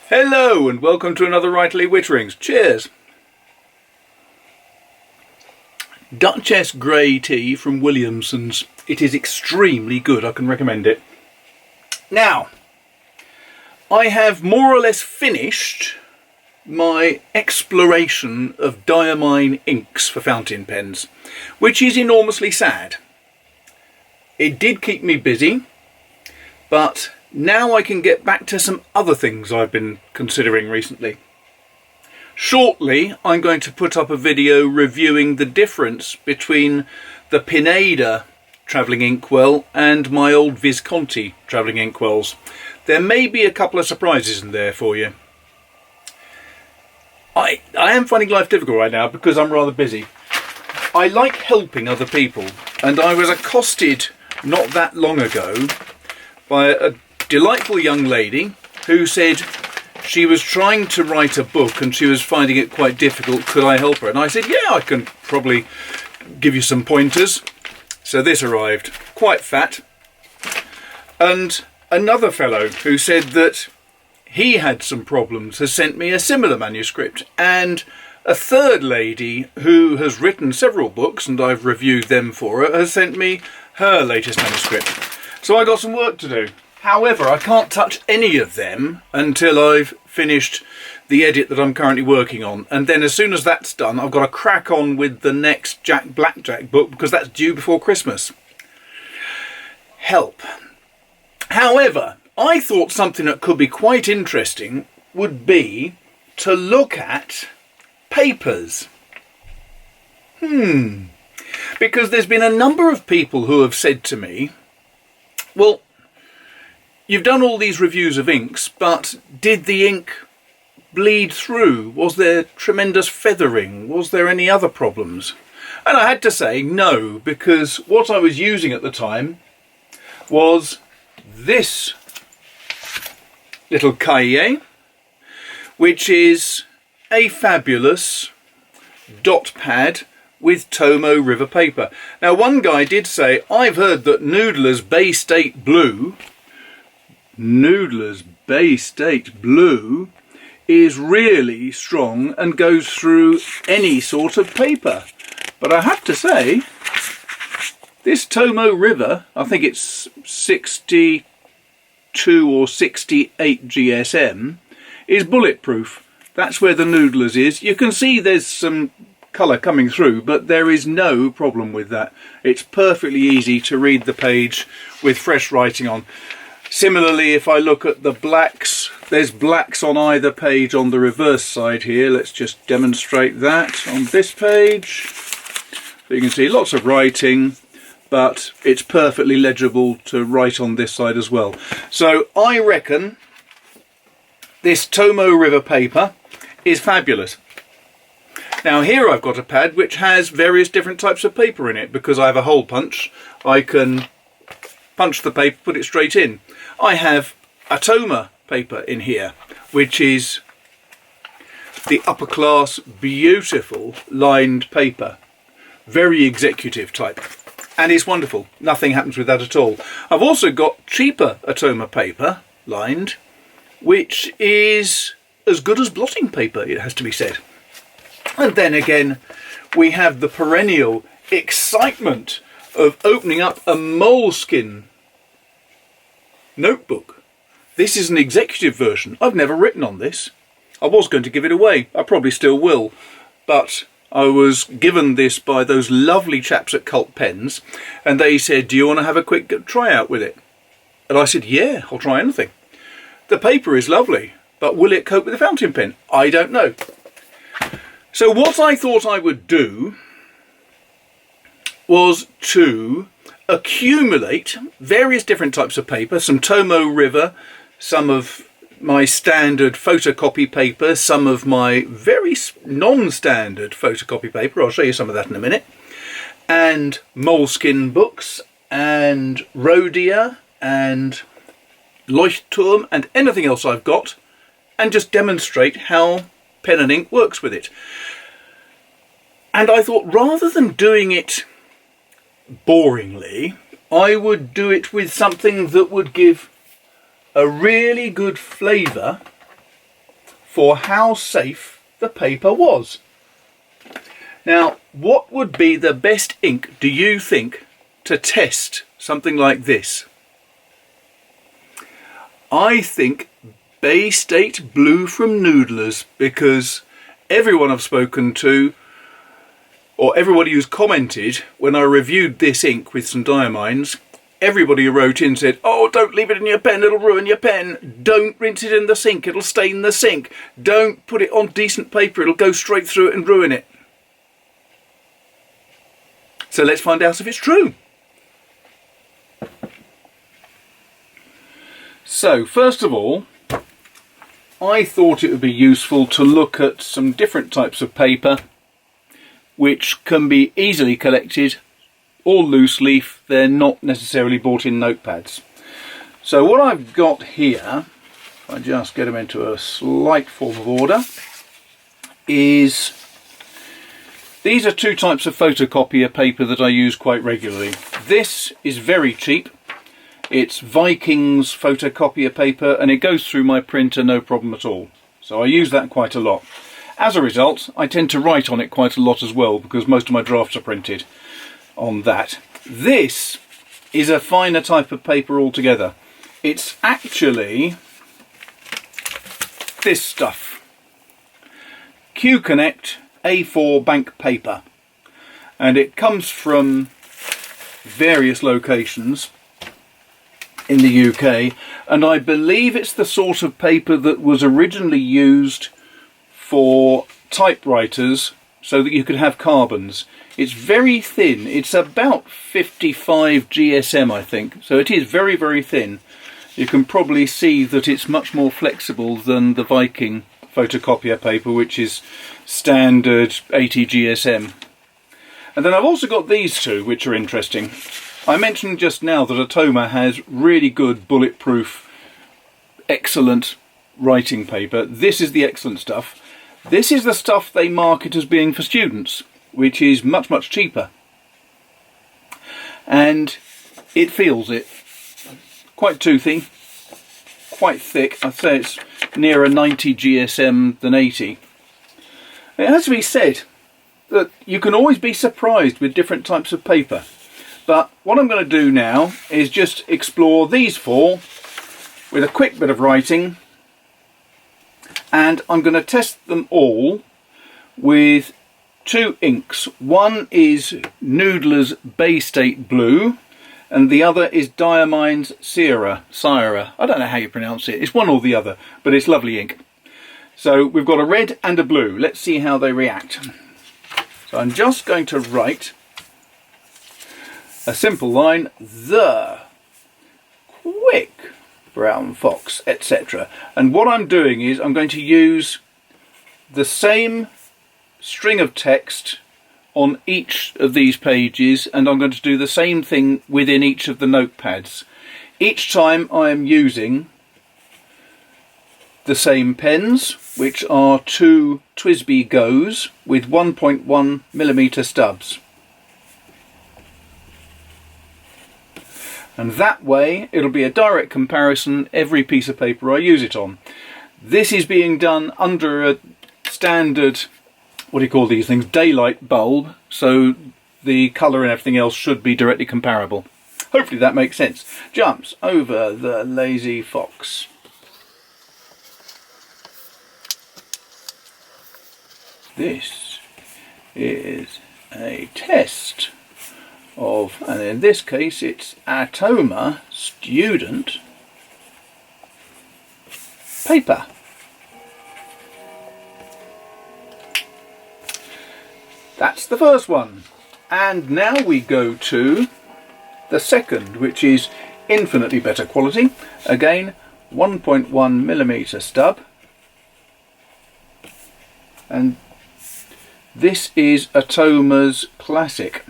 Hello and welcome to another Writerly Witterings. Cheers! Duchess Grey Tea from Williamson's. It is extremely good, I can recommend it. Now, I have more or less finished my exploration of diamine inks for fountain pens, which is enormously sad. It did keep me busy, but now I can get back to some other things I've been considering recently. Shortly, I'm going to put up a video reviewing the difference between the Pineda travelling inkwell and my old Visconti travelling inkwells. There may be a couple of surprises in there for you. I am finding life difficult right now because I'm rather busy. I like helping other people, and I was accosted not that long ago by a delightful young lady who said she was trying to write a book and she was finding it quite difficult. Could I help her? And I said, yeah, I can probably give you some pointers. So this arrived, quite fat. And another fellow who said that he had some problems has sent me a similar manuscript. And a third lady who has written several books, and I've reviewed them for her, has sent me her latest manuscript. So I got some work to do. However, I can't touch any of them until I've finished the edit that I'm currently working on. And then as soon as that's done, I've got to crack on with the next Jack Blackjack book because that's due before Christmas. Help. However, I thought something that could be quite interesting would be to look at papers. Because there's been a number of people who have said to me, well, you've done all these reviews of inks, but did the ink bleed through? Was there tremendous feathering? Was there any other problems? And I had to say no, because what I was using at the time was this little cahier, which is a fabulous dot pad with Tomo River paper. Now, one guy did say, I've heard that Noodler's Baystate Blue is really strong and goes through any sort of paper. But I have to say, this Tomo River, I think it's 62 or 68 GSM, is bulletproof. That's where the Noodler's is. You can see there's some colour coming through, but there is no problem with that. It's perfectly easy to read the page with fresh writing on. Similarly, if I look at the blacks, there's blacks on either page on the reverse side here. Let's just demonstrate that on this page. So you can see lots of writing, but it's perfectly legible to write on this side as well. So I reckon this Tomo River paper is fabulous. Now here I've got a pad which has various different types of paper in it because I have a hole punch. I can punch the paper, put it straight in. I have Atoma paper in here, which is the upper class, beautiful lined paper. Very executive type. And it's wonderful. Nothing happens with that at all. I've also got cheaper Atoma paper, lined, which is as good as blotting paper, it has to be said. And then again, we have the perennial excitement of opening up a moleskin notebook. This is an executive version. I've never written on this. I was going to give it away. I probably still will. But I was given this by those lovely chaps at Cult Pens, and they said, do you want to have a quick try out with it? And I said, yeah, I'll try anything. The paper is lovely, but will it cope with a fountain pen? I don't know. So what I thought I would do was to accumulate various different types of paper, some Tomo River, some of my standard photocopy paper, some of my very non-standard photocopy paper, I'll show you some of that in a minute, and moleskin books, and Rhodia, and Leuchtturm, and anything else I've got, and just demonstrate how pen and ink works with it. And I thought, rather than doing it boringly, I would do it with something that would give a really good flavour for how safe the paper was. Now, what would be the best ink, do you think, to test something like this? I think Baystate Blue from Noodlers, because everyone I've spoken to, or everybody who's commented when I reviewed this ink with some diamines, everybody who wrote in said, oh, don't leave it in your pen, it'll ruin your pen. Don't rinse it in the sink, it'll stain the sink. Don't put it on decent paper, it'll go straight through it and ruin it. So let's find out if it's true. So, first of all, I thought it would be useful to look at some different types of paper which can be easily collected, all loose leaf, they're not necessarily bought in notepads. So what I've got here, if I just get them into a slight form of order, is these are two types of photocopier paper that I use quite regularly. This is very cheap. It's Viking's photocopier paper and it goes through my printer no problem at all. So I use that quite a lot. As a result, I tend to write on it quite a lot as well because most of my drafts are printed on that. This is a finer type of paper altogether. It's actually this stuff. Q-Connect A4 bank paper. And it comes from various locations in the UK, and I believe it's the sort of paper that was originally used for typewriters so that you could have carbons. It's very thin, it's about 55 GSM I think, so it is very, very thin. You can probably see that it's much more flexible than the Viking photocopier paper, which is standard 80 GSM. And then I've also got these two, which are interesting. I mentioned just now that Atoma has really good bulletproof, excellent writing paper. This is the excellent stuff. This is the stuff they market as being for students, which is much, much cheaper. And it feels it. Quite toothy, quite thick. I'd say it's nearer 90 GSM than 80. It has to be said that you can always be surprised with different types of paper. But what I'm going to do now is just explore these four with a quick bit of writing, and I'm going to test them all with two inks. One is Noodler's Baystate Blue and the other is Diamine's Sierra. I don't know how you pronounce it. It's one or the other, but it's lovely ink. So we've got a red and a blue. Let's see how they react. So I'm just going to write a simple line, the quick brown fox, etc. And what I'm doing is I'm going to use the same string of text on each of these pages, and I'm going to do the same thing within each of the notepads. Each time I am using the same pens, which are two TWSBI Goes with 1.1mm stubs. And that way it'll be a direct comparison every piece of paper I use it on. This is being done under a standard, what do you call these things, daylight bulb, so the colour and everything else should be directly comparable. Hopefully that makes sense. Jumps over the lazy fox. This is a test of, and in this case it's Atoma student paper. That's the first one. And now we go to the second, which is infinitely better quality. Again, 1.1mm stub. And this is Atoma's Classic.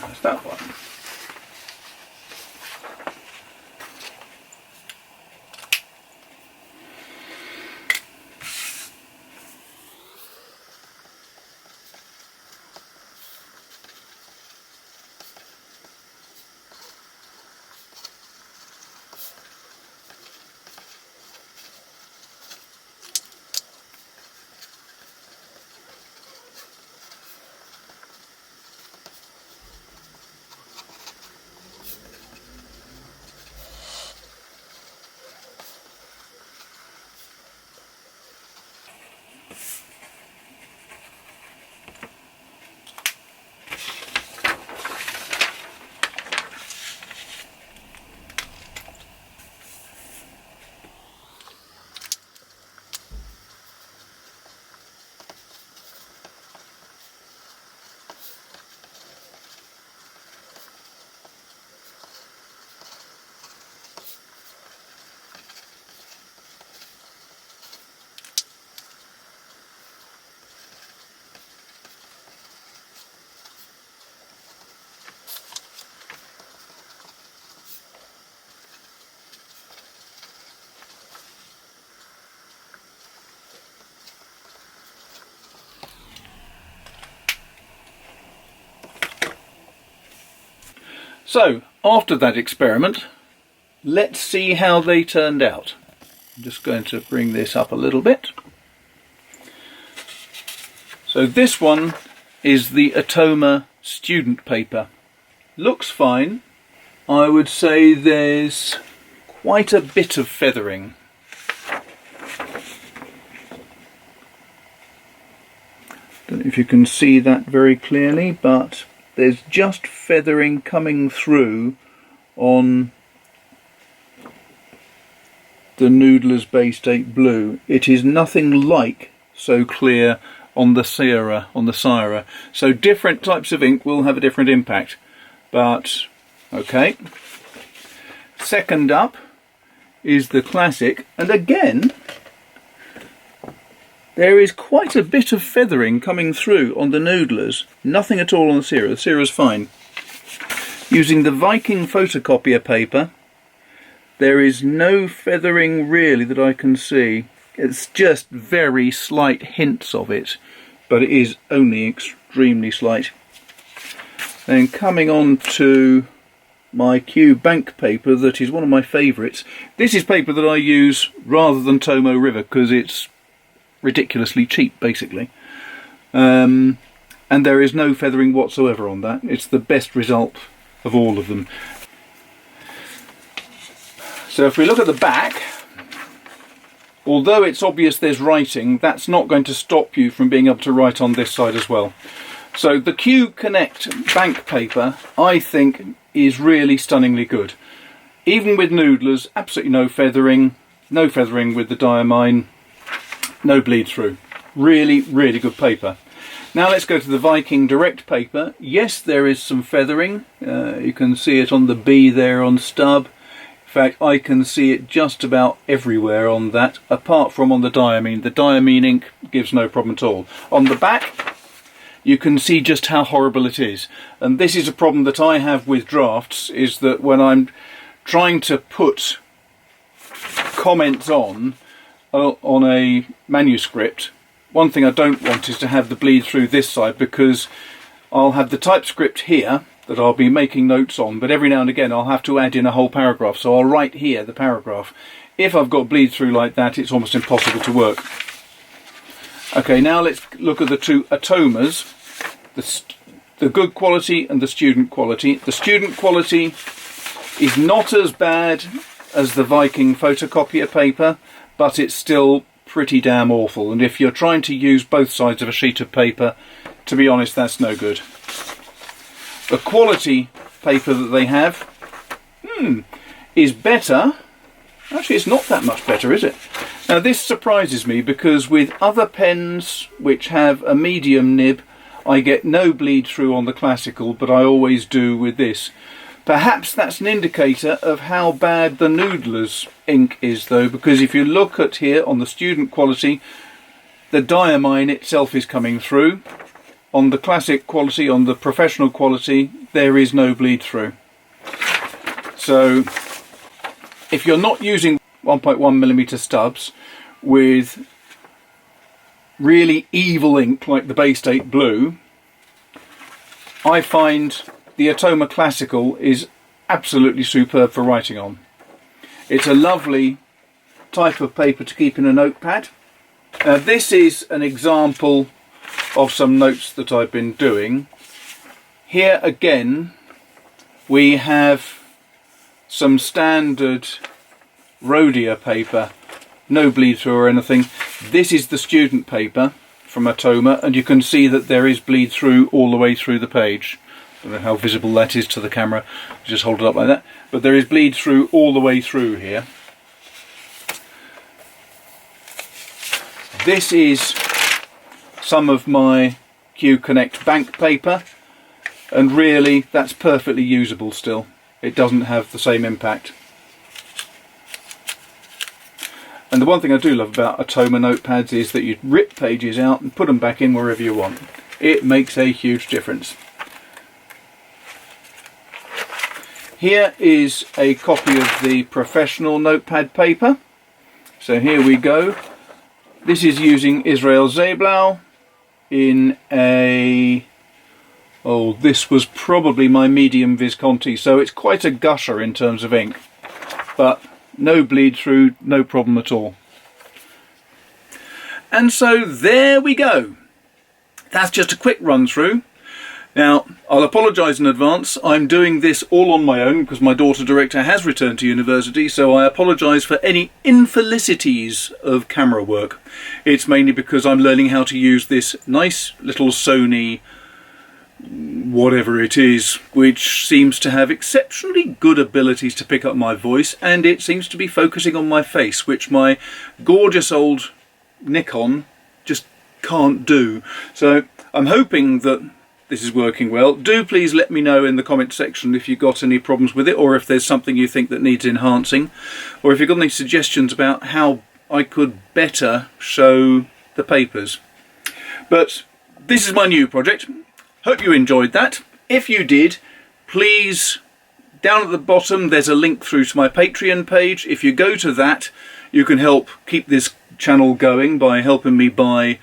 That's that one. So, after that experiment, let's see how they turned out. I'm just going to bring this up a little bit. So this one is the Atoma student paper. Looks fine. I would say there's quite a bit of feathering. Don't know if you can see that very clearly, but there's just feathering coming through on the Noodler's Baystate Blue. It is nothing like so clear on the Sierra. So different types of ink will have a different impact. But okay. Second up is the classic, and again there is quite a bit of feathering coming through on the Noodlers. Nothing at all on the Sierra. The Sierra's fine. Using the Viking photocopier paper, there is no feathering really that I can see. It's just very slight hints of it, but it is only extremely slight. Then coming on to my Q bank paper, that is one of my favourites. This is paper that I use rather than Tomo River because it's ridiculously cheap, basically. And there is no feathering whatsoever on that. It's the best result of all of them. So if we look at the back, although it's obvious there's writing, that's not going to stop you from being able to write on this side as well. So the Q Connect bank paper, I think, is really stunningly good. Even with Noodlers, absolutely no feathering with the diamine, no bleed through. Really, really good paper. Now let's go to the Viking direct paper. Yes, there is some feathering. You can see it on the B there on stub. In fact, I can see it just about everywhere on that, apart from on the diamine. The diamine ink gives no problem at all. On the back, you can see just how horrible it is. And this is a problem that I have with drafts, is that when I'm trying to put comments on a manuscript, one thing I don't want is to have the bleed through this side, because I'll have the typescript here that I'll be making notes on, but every now and again I'll have to add in a whole paragraph, so I'll write here the paragraph. If I've got bleed through like that, it's almost impossible to work. Okay, now let's look at the two Atomas, the good quality and the student quality. The student quality is not as bad as the Viking photocopier paper, but it's still pretty damn awful, and if you're trying to use both sides of a sheet of paper, to be honest, that's no good. The quality paper that they have is better. Actually, it's not that much better, is it? Now this surprises me, because with other pens which have a medium nib, I get no bleed through on the classical, but I always do with this. Perhaps that's an indicator of how bad the Noodler's ink is though, because if you look at here on the student quality, the diamine itself is coming through, on the classic quality, on the professional quality, there is no bleed through. So if you're not using 1.1mm stubs with really evil ink like the Baystate blue, I find the Atoma Classical is absolutely superb for writing on. It's a lovely type of paper to keep in a notepad. This is an example of some notes that I've been doing. Here again we have some standard Rhodia paper, no bleed through or anything. This is the student paper from Atoma, and you can see that there is bleed through all the way through the page. I don't know how visible that is to the camera, just hold it up like that, but there is bleed through all the way through here. This is some of my Q Connect bank paper, and really that's perfectly usable still. It doesn't have the same impact. And the one thing I do love about Atoma notepads is that you rip pages out and put them back in wherever you want. It makes a huge difference. Here is a copy of the professional notepad paper. So here we go. This is using Israel Zablau in a... oh, this was probably my medium Visconti, so it's quite a gusher in terms of ink. But no bleed through, no problem at all. And so there we go. That's just a quick run through. Now, I'll apologise in advance. I'm doing this all on my own because my daughter director has returned to university, so I apologise for any infelicities of camera work. It's mainly because I'm learning how to use this nice little Sony whatever it is, which seems to have exceptionally good abilities to pick up my voice, and it seems to be focusing on my face, which my gorgeous old Nikon just can't do. So I'm hoping that this is working well. Do please let me know in the comment section if you've got any problems with it, or if there's something you think that needs enhancing, or if you've got any suggestions about how I could better show the papers. But this is my new project. Hope you enjoyed that. If you did, please, down at the bottom there's a link through to my Patreon page. If you go to that, you can help keep this channel going by helping me buy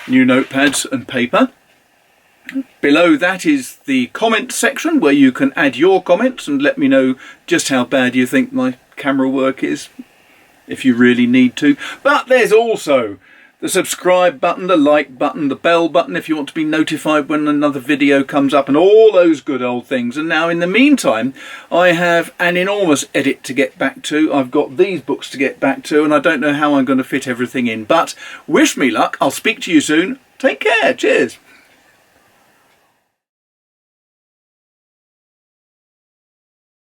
new notepads and paper. Below that is the comment section where you can add your comments and let me know just how bad you think my camera work is, if you really need to. But there's also the subscribe button, the like button, the bell button if you want to be notified when another video comes up, and all those good old things. And now in the meantime, I have an enormous edit to get back to. I've got these books to get back to, and I don't know how I'm going to fit everything in. But wish me luck. I'll speak to you soon. Take care. Cheers.